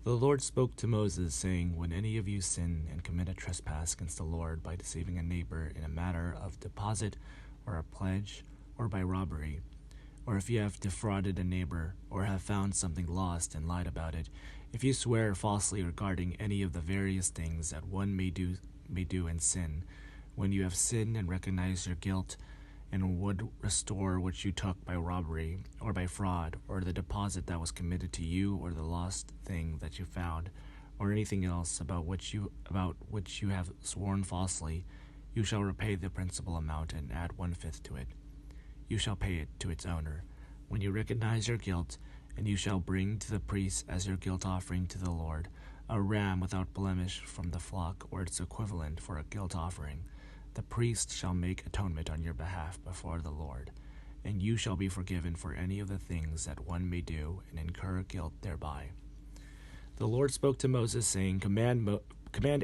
The Lord spoke to Moses, saying, When any of you sin and commit a trespass against the Lord by deceiving a neighbor in a matter of deposit or a pledge or by robbery, or if you have defrauded a neighbor or have found something lost and lied about it, if you swear falsely regarding any of the various things that one may do in sin, when you have sinned and recognize your guilt, and would restore what you took by robbery, or by fraud, or the deposit that was committed to you, or the lost thing that you found, or anything else about which you have sworn falsely, you shall repay the principal amount and add 1/5 to it. You shall pay it to its owner, when you recognize your guilt, and you shall bring to the priest as your guilt offering to the Lord a ram without blemish from the flock, or its equivalent for a guilt offering. The priest shall make atonement on your behalf before the Lord, and you shall be forgiven for any of the things that one may do and incur guilt thereby. The Lord spoke to Moses, saying, Command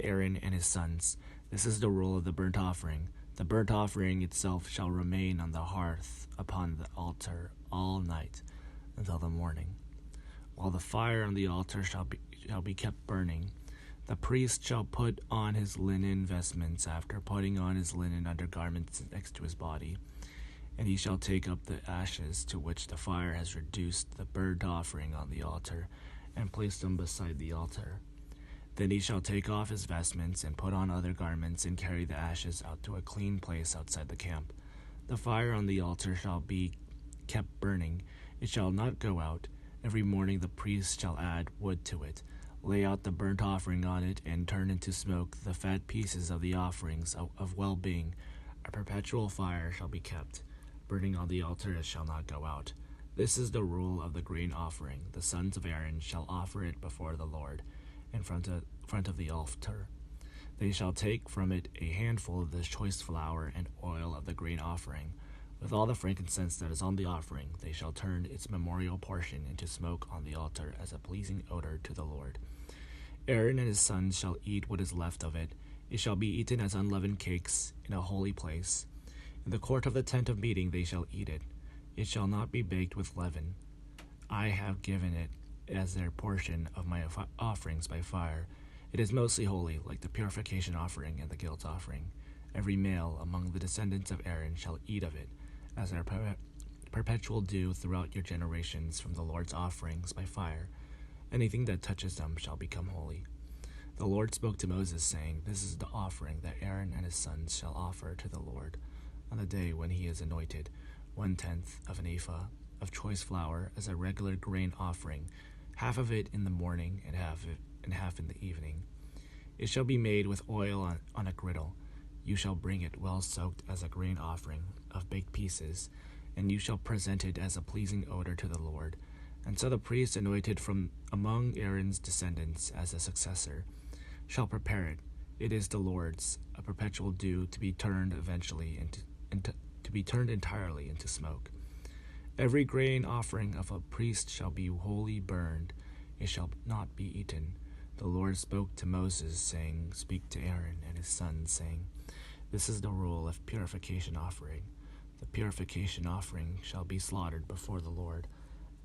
Aaron and his sons. This is the rule of the burnt offering. The burnt offering itself shall remain on the hearth upon the altar all night until the morning, while the fire on the altar shall be kept burning. The priest shall put on his linen vestments after putting on his linen undergarments next to his body, and he shall take up the ashes to which the fire has reduced the burnt offering on the altar, and place them beside the altar. Then he shall take off his vestments and put on other garments and carry the ashes out to a clean place outside the camp. The fire on the altar shall be kept burning. It shall not go out. Every morning the priest shall add wood to it, lay out the burnt offering on it, and turn into smoke the fat pieces of the offerings of well-being. A perpetual fire shall be kept, burning on the altar, it shall not go out. This is the rule of the grain offering. The sons of Aaron shall offer it before the Lord, in front of the altar. They shall take from it a handful of the choice flour and oil of the grain offering. With all the frankincense that is on the offering, they shall turn its memorial portion into smoke on the altar as a pleasing odor to the Lord. Aaron and his sons shall eat what is left of it. It shall be eaten as unleavened cakes in a holy place. In the court of the tent of meeting they shall eat it. It shall not be baked with leaven. I have given it as their portion of my offerings by fire. It is mostly holy, like the purification offering and the guilt offering. Every male among the descendants of Aaron shall eat of it, as their perpetual due throughout your generations from the Lord's offerings by fire. Anything that touches them shall become holy. The Lord spoke to Moses, saying, This is the offering that Aaron and his sons shall offer to the Lord on the day when he is anointed, 1/10 of an ephah of choice flour as a regular grain offering, half of it in the morning and half in the evening. It shall be made with oil on a griddle. You shall bring it well soaked as a grain offering of baked pieces, and you shall present it as a pleasing odor to the Lord. And so the priest anointed from among Aaron's descendants as a successor shall prepare it. It is the Lord's, a perpetual due to be turned entirely into smoke. Every grain offering of a priest shall be wholly burned. It shall not be eaten. The Lord spoke to Moses, saying, Speak to Aaron and his sons, saying, This is the rule of purification offering. The purification offering shall be slaughtered before the Lord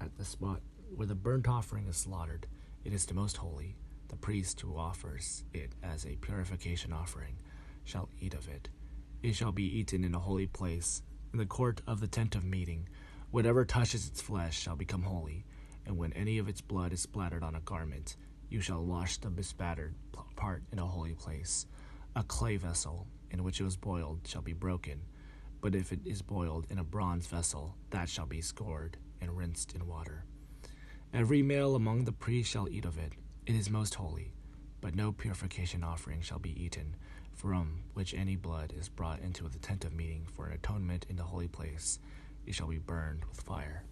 at the spot where the burnt offering is slaughtered. It is the most holy. The priest who offers it as a purification offering shall eat of it. It shall be eaten in a holy place, in the court of the tent of meeting. Whatever touches its flesh shall become holy, and when any of its blood is splattered on a garment, you shall wash the bespattered part in a holy place. A clay vessel in which it was boiled shall be broken, but if it is boiled in a bronze vessel, that shall be scoured and rinsed in water. Every male among the priests shall eat of it. It is most holy, but no purification offering shall be eaten, from which any blood is brought into the tent of meeting for an atonement in the holy place. It shall be burned with fire.